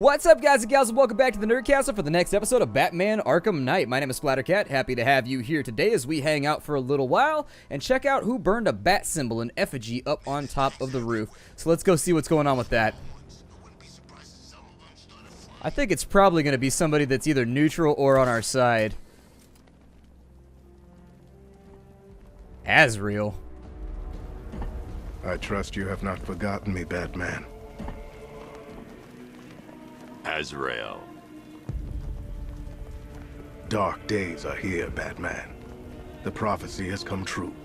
What's up, guys and gals, and welcome back to the Nerd Castle for the next episode of Batman Arkham Knight. My name is Splattercat. Happy to have you here today as we hang out for a little while and check out who burned a bat symbol in effigy up on top of the roof. So let's go see what's going on with that. I think it's probably going to be somebody that's either neutral or on our side. Azrael. I trust you have not forgotten me, Batman. Azrael. Dark days are here, Batman. The prophecy has come true.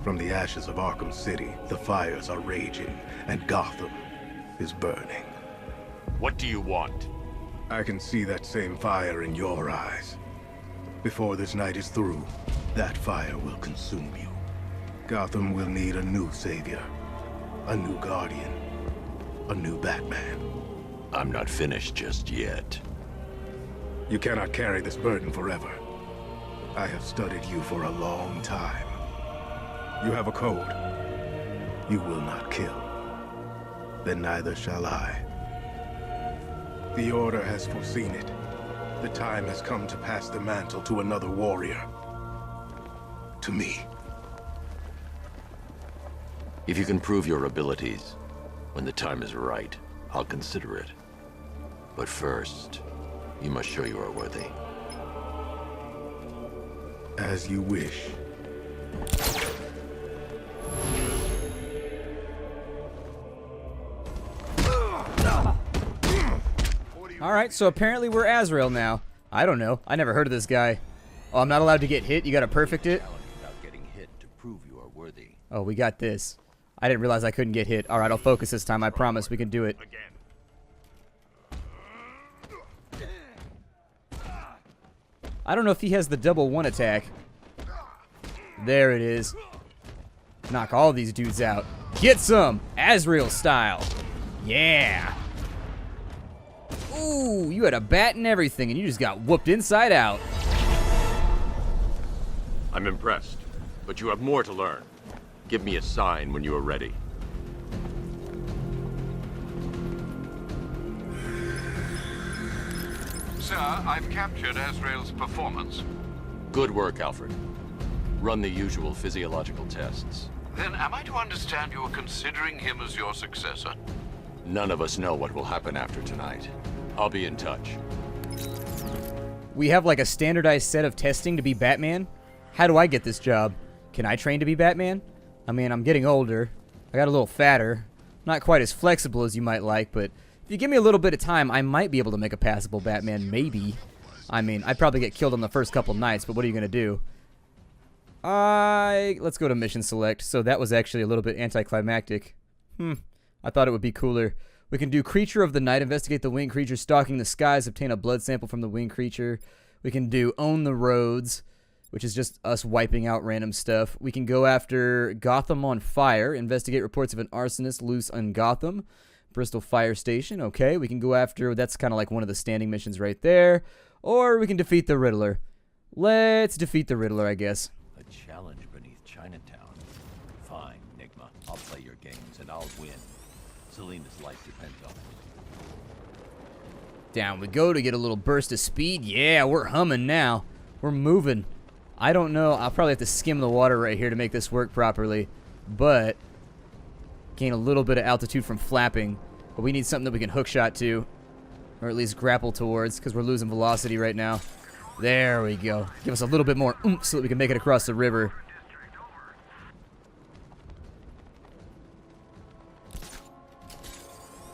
From the ashes of Arkham City, the fires are raging, and Gotham is burning. What do you want? I can see that same fire in your eyes. Before this night is through, that fire will consume you. Gotham will need a new savior, a new guardian, a new Batman. I'm not finished just yet. You cannot carry this burden forever. I have studied you for a long time. You have a code. You will not kill. Then neither shall I. The Order has foreseen it. The time has come to pass the mantle to another warrior. To me. If you can prove your abilities, when the time is right, I'll consider it. But first, you must show you are worthy. As you wish. Alright, so apparently we're Azrael now. I don't know. I never heard of this guy. Oh, I'm not allowed to get hit? You gotta perfect it? Without getting hit to prove you are worthy. Oh, we got this. I didn't realize I couldn't get hit. Alright, I'll focus this time. I promise we can do it. I don't know if he has the double one attack. There it is. Knock all these dudes out. Get some! Azrael style. Yeah! Ooh, you had a bat and everything, and you just got whooped inside out. I'm impressed, but you have more to learn. Give me a sign when you are ready. Sir, I've captured Azrael's performance. Good work, Alfred. Run the usual physiological tests. Then am I to understand you are considering him as your successor? None of us know what will happen after tonight. I'll be in touch. We have like a standardized set of testing to be Batman? How do I get this job? Can I train to be Batman? I mean, I'm getting older. I got a little fatter. Not quite as flexible as you might like, but if you give me a little bit of time, I might be able to make a passable Batman, maybe. I mean, I'd probably get killed on the first couple nights, but what are you going to do? Let's go to Mission Select. So that was actually a little bit anticlimactic. I thought it would be cooler. We can do Creature of the Night, investigate the winged creature stalking the skies, obtain a blood sample from the winged creature. We can do Own the Roads, which is just us wiping out random stuff. We can go after Gotham on Fire, investigate reports of an arsonist loose on Gotham. Bristol Fire Station, okay. We can go after, that's kind of like one of the standing missions right there. Or we can defeat the Riddler. Let's defeat the Riddler, I guess. A challenge beneath Chinatown. Fine, Enigma. I'll play your games and I'll win. Selena's life depends on it. Down we go to get a little burst of speed. Yeah, we're humming now. We're moving. I don't know. I'll probably have to skim the water right here to make this work properly. But gain a little bit of altitude from flapping. But we need something that we can hookshot to. Or at least grapple towards, because we're losing velocity right now. There we go. Give us a little bit more oomph so that we can make it across the river.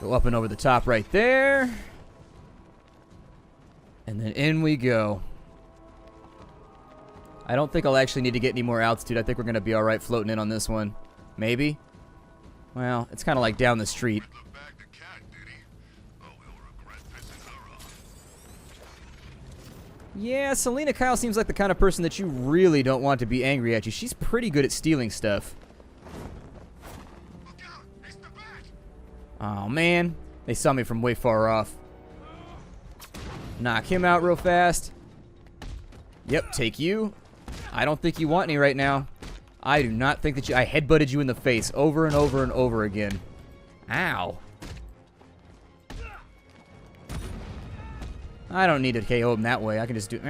Go up and over the top right there. And then in we go. I don't think I'll actually need to get any more altitude. I think we're going to be alright floating in on this one. Maybe? Well, it's kind of like down the street. Yeah, Selena Kyle seems like the kind of person that you really don't want to be angry at you. She's pretty good at stealing stuff. Oh, man. They saw me from way far off. Knock him out real fast. Yep, take you. I don't think you want any right now. I do not think that you... I headbutted you in the face over and over and over again. Ow. I don't need to KO him that way. I can just do... you're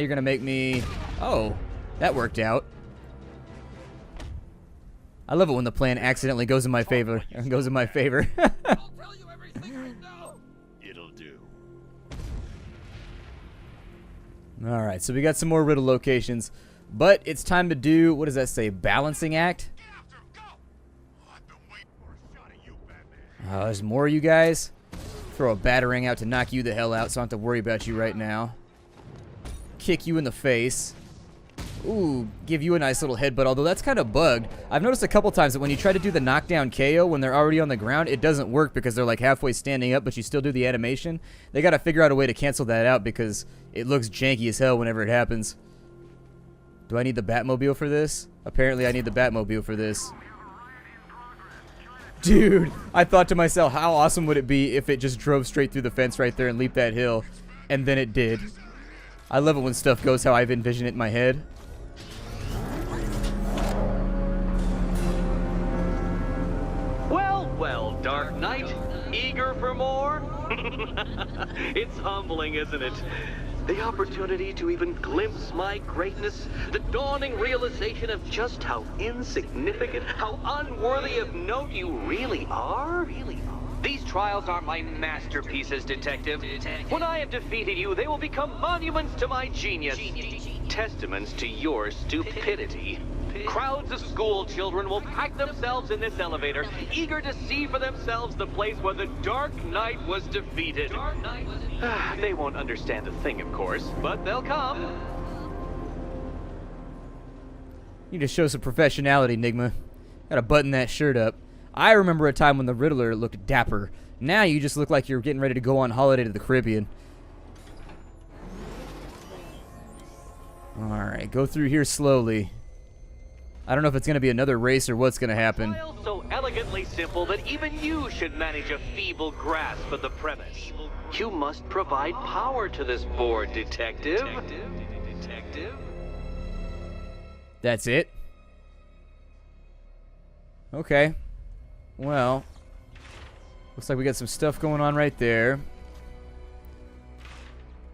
going to make me... Oh, that worked out. I love it when the plan accidentally goes in my favor. Goes in my favor. I'll tell you everything right now. It'll do. Alright, so we got some more Riddle locations. But it's time to do... What does that say? Balancing act? There's more of you guys. Throw a batarang out to knock you the hell out so I don't have to worry about you right now. Kick you in the face. Ooh, give you a nice little headbutt, although that's kind of bugged. I've noticed a couple times that when you try to do the knockdown KO when they're already on the ground, it doesn't work because they're like halfway standing up, but you still do the animation. They got to figure out a way to cancel that out because it looks janky as hell whenever it happens. Do I need the Batmobile for this? Apparently I need the Batmobile for this. Dude, I thought to myself, how awesome would it be if it just drove straight through the fence right there and leaped that hill, and then it did. I love it when stuff goes how I've envisioned it in my head. Well, Dark Knight, eager for more? It's humbling, isn't it? The opportunity to even glimpse my greatness, the dawning realization of just how insignificant, how unworthy of note you really are. These trials are my masterpieces, Detective. When I have defeated you, they will become monuments to my genius, testaments to your stupidity. Crowds of school children will pack themselves in this elevator, eager to see for themselves the place where the Dark Knight was defeated. They won't understand a thing, of course, but they'll come. You need to show some professionality, Nigma. Gotta button that shirt up. I remember a time when the Riddler looked dapper. Now you just look like you're getting ready to go on holiday to the Caribbean. Alright, go through here slowly. I don't know if it's going to be another race or what's going to happen. So elegantly simple that even you should manage a feeble grasp of the premise. You must provide power to this board, Detective. That's it? Okay. Well, looks like we got some stuff going on right there.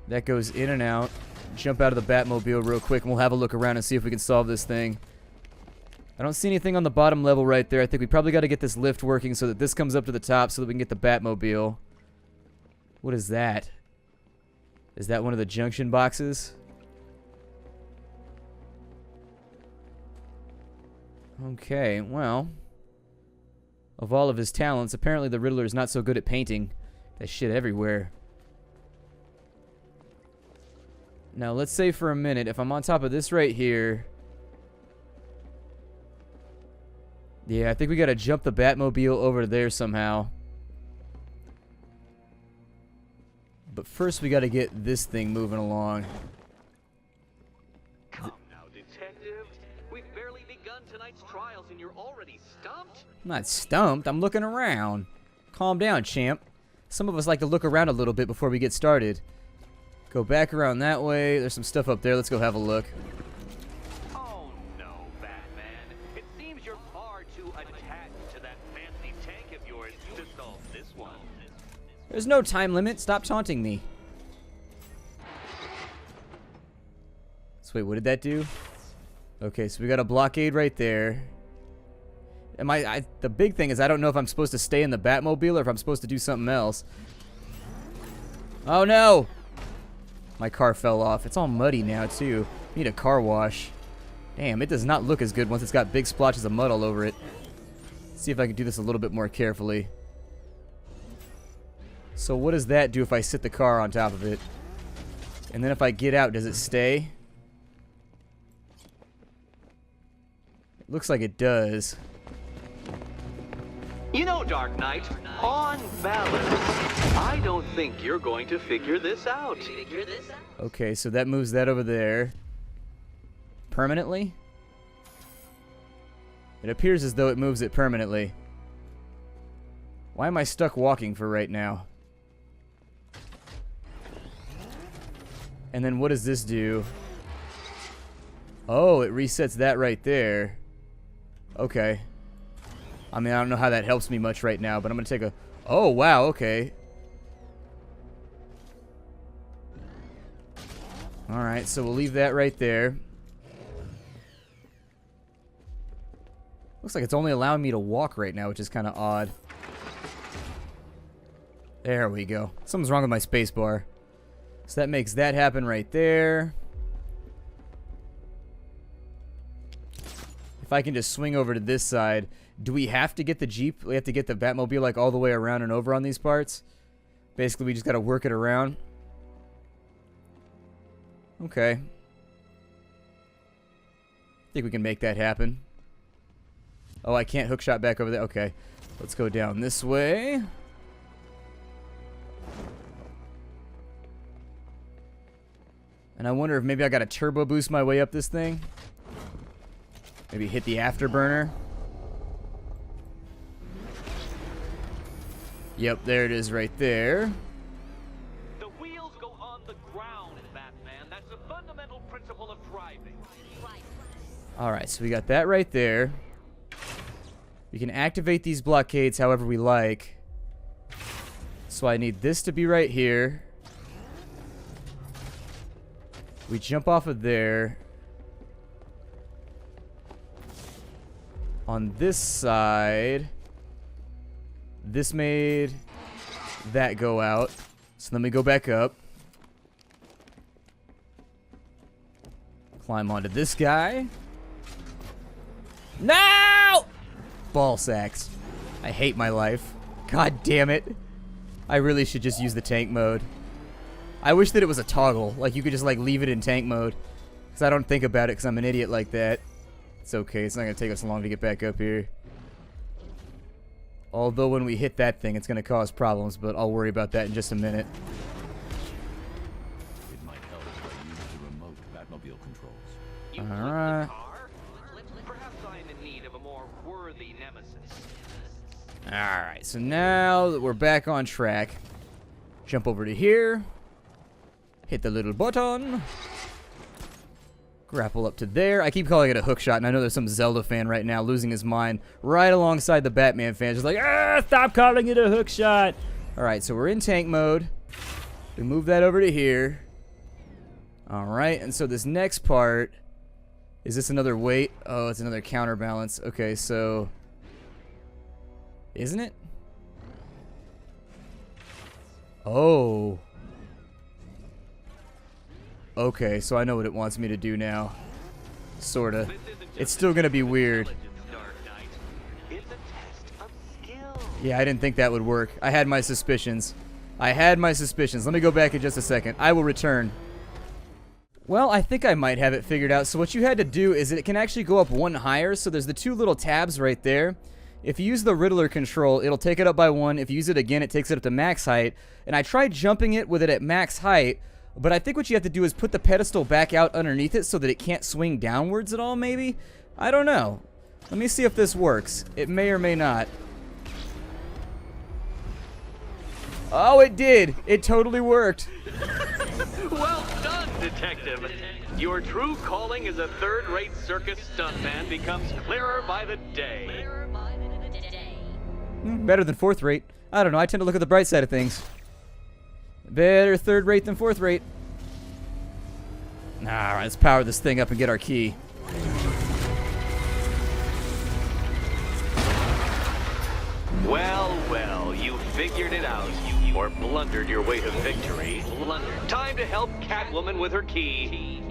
That goes in and out. Jump out of the Batmobile real quick and we'll have a look around and see if we can solve this thing. I don't see anything on the bottom level right there. I think we probably got to get this lift working so that this comes up to the top so that we can get the Batmobile. What is that? Is that one of the junction boxes? Okay, well. Of all of his talents, apparently the Riddler is not so good at painting. That shit everywhere. Now, let's say for a minute, if I'm on top of this right here... Yeah, I think we gotta jump the Batmobile over there somehow. But first we gotta get this thing moving along. Come now, Detective. We've barely begun tonight's trials and you're already stumped? I'm not stumped, I'm looking around. Calm down, champ. Some of us like to look around a little bit before we get started. Go back around that way. There's some stuff up there. Let's go have a look. Oh no, Batman. It seems you're far too attached to that fancy tank of yours to solve this one. There's no time limit. Stop taunting me. So wait, what did that do? Okay, so we got a blockade right there. The big thing is I don't know if I'm supposed to stay in the Batmobile or if I'm supposed to do something else. Oh no! My car fell off. It's all muddy now too. Need a car wash. Damn, it does not look as good once it's got big splotches of mud all over it. Let's see if I can do this a little bit more carefully. So what does that do if I sit the car on top of it? And then if I get out, does it stay? It looks like it does. You know, Dark Knight, on balance, I don't think you're going to figure this out. Okay, so that moves that over there. Permanently? It appears as though it moves it permanently. Why am I stuck walking for right now? And then what does this do? Oh, it resets that right there. Okay. I mean, I don't know how that helps me much right now, but I'm going to take a... Oh, wow, okay. Alright, so we'll leave that right there. Looks like it's only allowing me to walk right now, which is kind of odd. There we go. Something's wrong with my spacebar. So that makes that happen right there. If I can just swing over to this side. Do we have to get the Jeep? We have to get the Batmobile like all the way around and over on these parts? Basically, we just got to work it around. Okay. I think we can make that happen. Oh, I can't hookshot back over there. Okay. Let's go down this way. And I wonder if maybe I got to turbo boost my way up this thing. Maybe hit the afterburner. Yep, there it is right there. The wheels go on the ground, Batman. That's a fundamental principle of driving. Alright, so we got that right there. We can activate these blockades however we like. So I need this to be right here. We jump off of there. On this side, this made that go out. So let me go back up. Climb onto this guy. No! Ball sacks. I hate my life. God damn it. I really should just use the tank mode. I wish that it was a toggle. Like you could just like leave it in tank mode. Because I don't think about it because I'm an idiot like that. It's okay. It's not going to take us long to get back up here. Although when we hit that thing, it's going to cause problems. But I'll worry about that in just a minute. It might help if I use the remote Batmobile controls. Alright. Perhaps I'm in need of a more worthy nemesis. Alright, so now that we're back on track, jump over to here. Hit the little button. Grapple up to there. I keep calling it a hook shot, and I know there's some Zelda fan right now losing his mind right alongside the Batman fans. Just like, stop calling it a hook shot. Alright, so we're in tank mode. We move that over to here. Alright, and so this next part, is this another weight? Oh, it's another counterbalance. Okay, so, isn't it? Oh. Okay, so I know what it wants me to do now. Sorta. It's still gonna be weird. It's a test of skill. Yeah, I didn't think that would work. I had my suspicions. Let me go back in just a second. I will return. Well, I think I might have it figured out. So what you had to do is it can actually go up one higher. So there's the two little tabs right there. If you use the Riddler control, it'll take it up by one. If you use it again, it takes it up to max height. And I tried jumping it with it at max height. But I think what you have to do is put the pedestal back out underneath it so that it can't swing downwards at all, maybe? I don't know. Let me see if this works. It may or may not. Oh, it did. It totally worked. Well done, Detective. Your true calling as a third-rate circus stuntman becomes clearer by the day. Better than fourth rate. I don't know. I tend to look at the bright side of things. Better third rate than fourth rate. Alright, let's power this thing up and get our key. Well, well, you figured it out. Or blundered your way to victory. Time to help Catwoman with her key.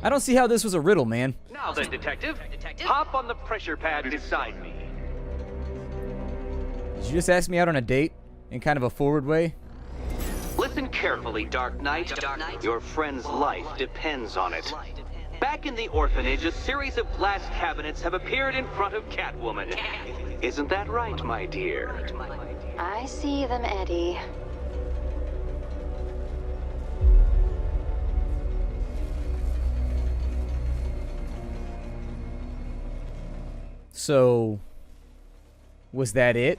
I don't see how this was a riddle, man. Now then, Detective, hop on the pressure pad beside me. Did you just ask me out on a date? In kind of a forward way? Listen carefully, Dark Knight. Your friend's life depends on it. Back in the orphanage, a series of glass cabinets have appeared in front of Catwoman. Isn't that right, my dear? I see them, Eddie. So, was that it?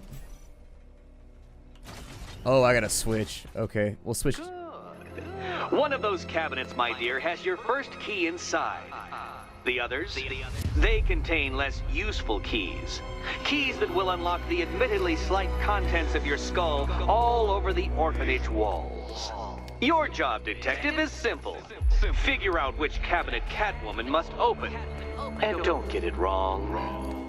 Oh, I gotta switch. Okay, we'll switch. Good. One of those cabinets, my dear, has your first key inside. The others, they contain less useful keys. Keys that will unlock the admittedly slight contents of your skull all over the orphanage walls. Your job, detective, is simple. Figure out which cabinet Catwoman must open. And don't get it wrong.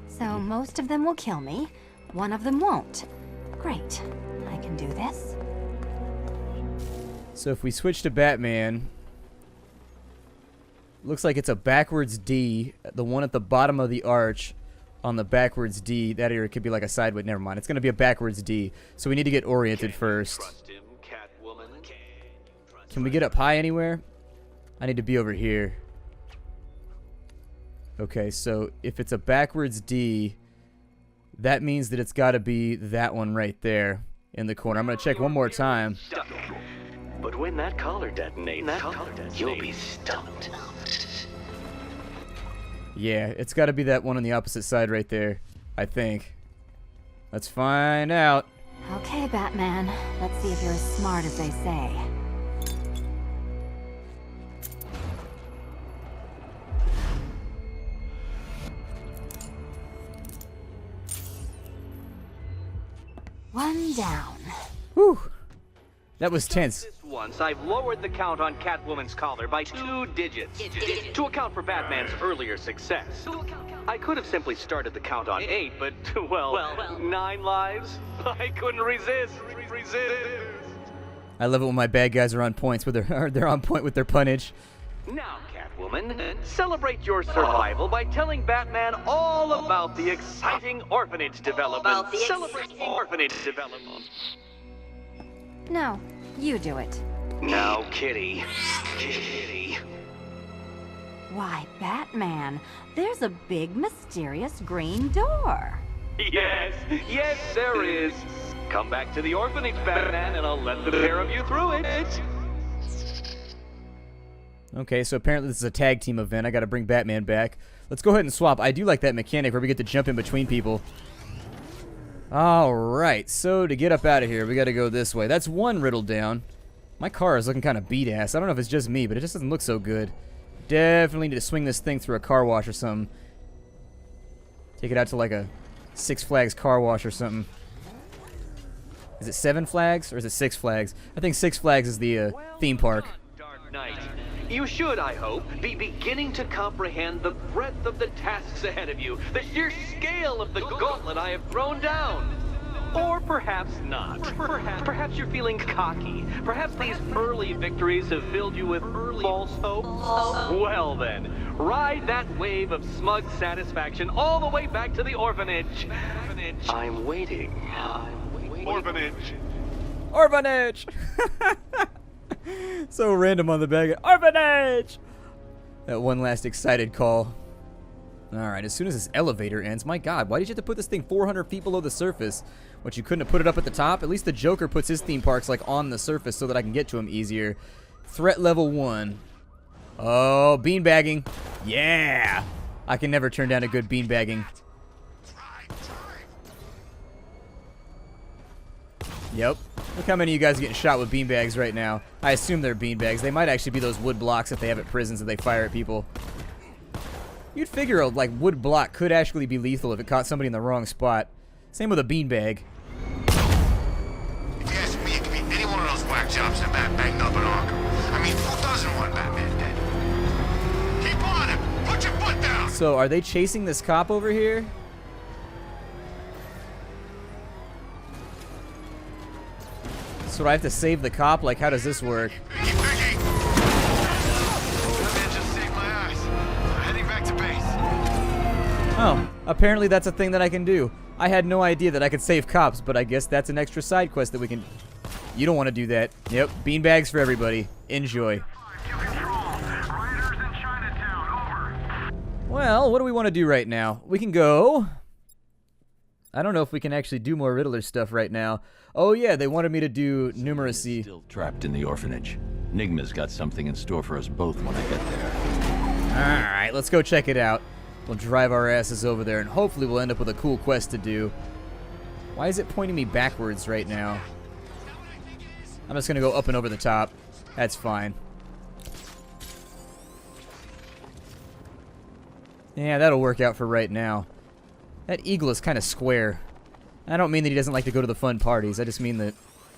So most of them will kill me. One of them won't. Great. I can do this. So if we switch to Batman, looks like it's a backwards D. The one at the bottom of the arch on the backwards D. That area could be like a sideways. Never mind. It's going to be a backwards D. So we need to get oriented first. Can we get up high anywhere? I need to be over here. Okay, so if it's a backwards D, that means that it's got to be that one right there in the corner. I'm going to check one more time. But when that collar detonates, you'll be stumped. Yeah, it's got to be that one on the opposite side right there, I think. Let's find out. Okay, Batman. Let's see if you're as smart as they say. One down. Whew. That was tense. Once I've lowered the count on Catwoman's collar by 2 digits to account for Batman's earlier success. I could have simply started the count on 8, but, well, 9 lives? I couldn't resist. I love it when my bad guys are on points with they're on point with their punnage. Now, Catwoman, celebrate your survival by telling Batman all about the exciting orphanage development. Celebrate orphanage development. No, you do it. Now, Kitty. Kitty. Why, Batman, there's a big mysterious green door. Yes, there is. Come back to the orphanage, Batman, and I'll let the pair of you through it. Okay, so apparently this is a tag team event. I got to bring Batman back. Let's go ahead and swap. I do like that mechanic where we get to jump in between people. Alright, so to get up out of here, we got to go this way. That's one riddle down. My car is looking kind of beat-ass. I don't know if it's just me, but it just doesn't look so good. Definitely need to swing this thing through a car wash or something. Take it out to like a Six Flags car wash or something. Is it 7 Flags or is it 6 Flags? I think 6 Flags is the theme park. Dark Knight. You should, I hope, be beginning to comprehend the breadth of the tasks ahead of you, the sheer scale of the gauntlet I have thrown down. Or perhaps not. Perhaps you're feeling cocky. Perhaps these early victories have filled you with false hope. Well then, ride that wave of smug satisfaction all the way back to the orphanage. I'm waiting. Orphanage. Orphanage! So random on the bag. Orphanage! That one last excited call. Alright, as soon as this elevator ends, my god, why did you have to put this thing 400 feet below the surface? What, you couldn't have put it up at the top? At least the Joker puts his theme parks like on the surface so that I can get to him easier. Threat level 1. Oh, beanbagging. Yeah! I can never turn down a good beanbagging. Yep. Look how many of you guys are getting shot with beanbags right now. I assume they're beanbags. They might actually be those wood blocks that they have at prisons that they fire at people. You'd figure a like wood block could actually be lethal if it caught somebody in the wrong spot. Same with a beanbag. If you ask me, it could be any one of those whack jobs that Matt banged up in Arkham. I mean, who doesn't want Batman dead? Keep on him! Put your foot down! So, are they chasing this cop over here? So do I have to save the cop? Like, how does this work? Piggy, piggy! That man just saved my eyes. I'm heading back to base. Oh, apparently that's a thing that I can do. I had no idea that I could save cops, but I guess that's an extra side quest that we can... You don't want to do that. Yep, beanbags for everybody. Enjoy. Well, what do we want to do right now? We can go... I don't know if we can actually do more Riddler stuff right now. Oh yeah, they wanted me to do numeracy. Still trapped in the orphanage. Nigma's got something in store for us both when I get there. Alright, let's go check it out. We'll drive our asses over there, and hopefully we'll end up with a cool quest to do. Why is it pointing me backwards right now? I'm just gonna go up and over the top. That's fine. Yeah, that'll work out for right now. That eagle is kind of square. I don't mean that he doesn't like to go to the fun parties. I just mean that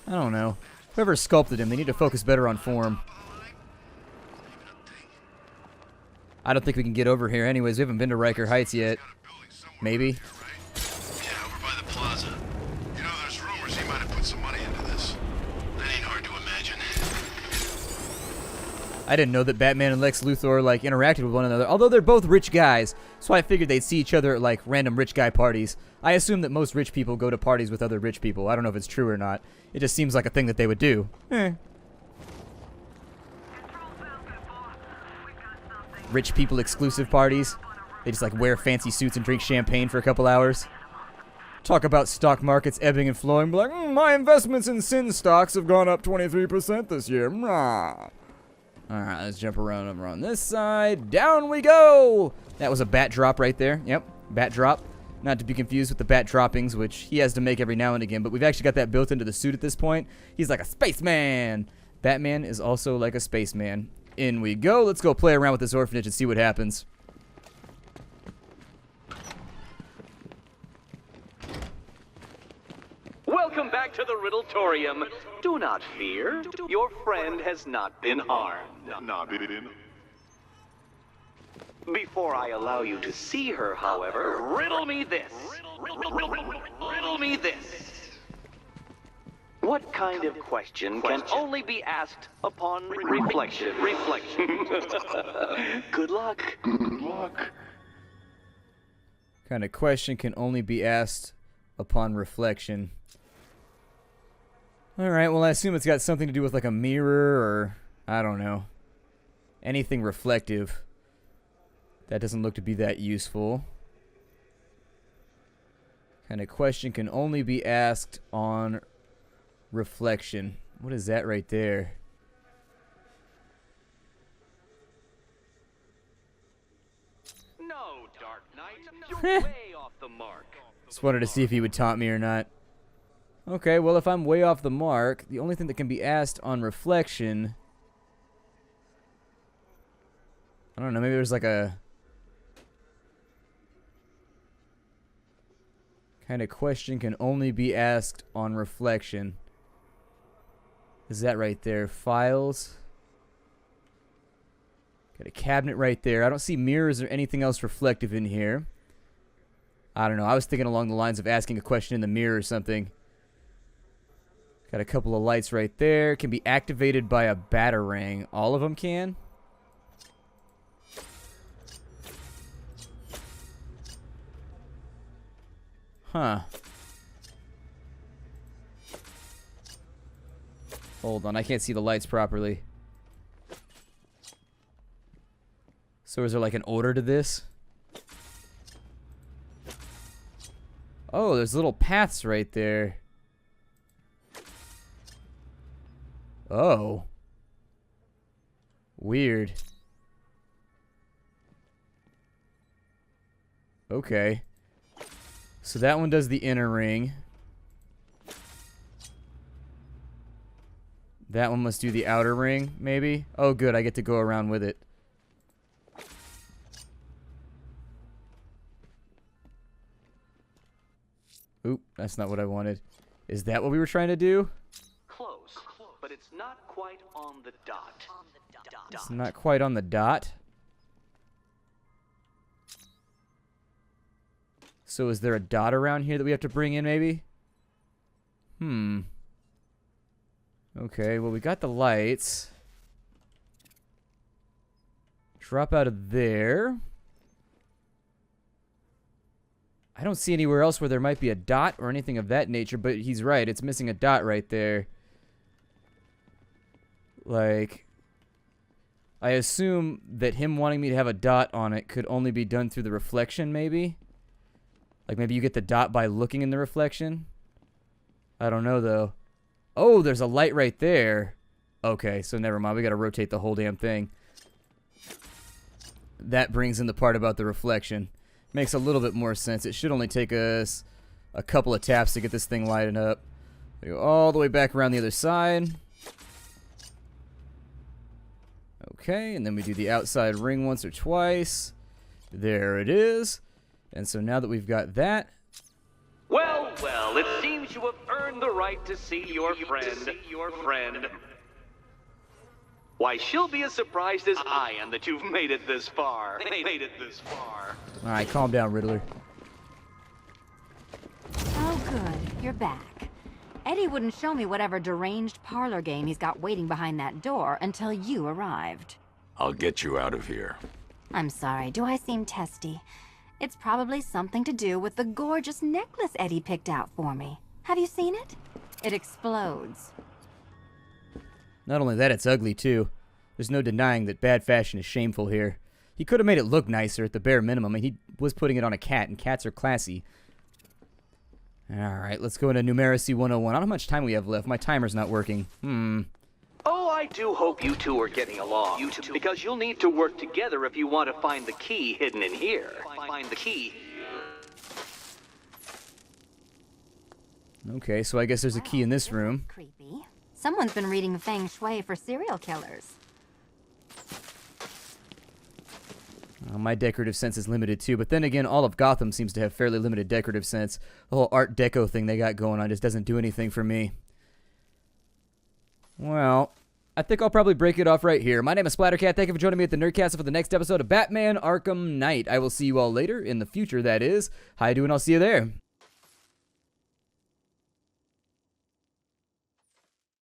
I don't know. Whoever sculpted him, they need to focus better on form. I don't think we can get over here anyways. We haven't been to Riker Heights yet. Maybe. Yeah, over by the plaza. You know, there's rumors he might have put some money into this. That ain't hard to imagine. I didn't know that Batman and Lex Luthor, like, interacted with one another. Although they're both rich guys, so I figured they'd see each other at, like, random rich guy parties. I assume that most rich people go to parties with other rich people. I don't know if it's true or not. It just seems like a thing that they would do. Rich people exclusive parties. They just, like, wear fancy suits and drink champagne for a couple hours. Talk about stock markets ebbing and flowing. Be like, my investments in Sin stocks have gone up 23% this year. Alright, let's jump around over on this side. Down we go! That was a bat drop right there. Yep, bat drop. Not to be confused with the bat droppings, which he has to make every now and again, but we've actually got that built into the suit at this point. He's like a spaceman! Batman is also like a spaceman. In we go. Let's go play around with this orphanage and see what happens. Welcome back to the Riddletorium. Do not fear. Your friend has not been harmed. Before I allow you to see her, however, riddle me this. Riddle me this. What kind of question can only be asked upon reflection? Good luck. Good luck. Kind of question can only be asked upon reflection. Alright, well I assume it's got something to do with like a mirror or, I don't know, anything reflective. That doesn't look to be that useful. Kind of question can only be asked on reflection. What is that right there? No, Dark Knight, you're way off the mark. Just wanted to see if he would taunt me or not. Okay, well if I'm way off the mark, the only thing that can be asked on reflection, I don't know, maybe there's like a kind of question can only be asked on reflection. Is that right there? Files. Got a cabinet right there. I don't see mirrors or anything else reflective in here. I don't know. I was thinking along the lines of asking a question in the mirror or something. Got a couple of lights right there. Can be activated by a batarang. All of them can? Huh. Hold on, I can't see the lights properly. So is there like an order to this? Oh, there's little paths right there. Oh. Weird. Okay. So that one does the inner ring. That one must do the outer ring, maybe? Oh, good, I get to go around with it. Oop, that's not what I wanted. Is that what we were trying to do? Close, but it's not quite on the dot. It's not quite on the dot. So is there a dot around here that we have to bring in, maybe? Okay, well, we got the lights. Drop out of there. I don't see anywhere else where there might be a dot or anything of that nature, but he's right. It's missing a dot right there. Like, I assume that him wanting me to have a dot on it could only be done through the reflection, maybe? Like, maybe you get the dot by looking in the reflection? I don't know, though. Oh, there's a light right there. Okay, so never mind. We gotta rotate the whole damn thing. That brings in the part about the reflection. Makes a little bit more sense. It should only take us a couple of taps to get this thing lighted up. We go all the way back around the other side. Okay, and then we do the outside ring once or twice. There it is. And so now that we've got that... Well, well, it seems you have earned earned the right to see your friend. Why, she'll be as surprised as I am that you've made it this far. All right, calm down, Riddler. Oh, good. You're back. Eddie wouldn't show me whatever deranged parlor game he's got waiting behind that door until you arrived. I'll get you out of here. I'm sorry, do I seem testy? It's probably something to do with the gorgeous necklace Eddie picked out for me. Have you seen it? It explodes. Not only that, it's ugly, too. There's no denying that bad fashion is shameful here. He could have made it look nicer at the bare minimum. I mean, he was putting it on a cat, and cats are classy. Alright, let's go into Numeracy 101. I don't know how much time we have left. My timer's not working. Oh, I do hope you two are getting along. Because you'll need to work together if you want to find the key hidden in here. Find the key. Okay, so I guess there's a key in this room. Creepy. Someone's been reading Feng Shui for serial killers. My decorative sense is limited too, but then again, all of Gotham seems to have fairly limited decorative sense. The whole Art Deco thing they got going on just doesn't do anything for me. Well, I think I'll probably break it off right here. My name is Splattercat. Thank you for joining me at the Nerdcastle for the next episode of Batman Arkham Knight. I will see you all later, in the future, that is. How you doing? I'll see you there.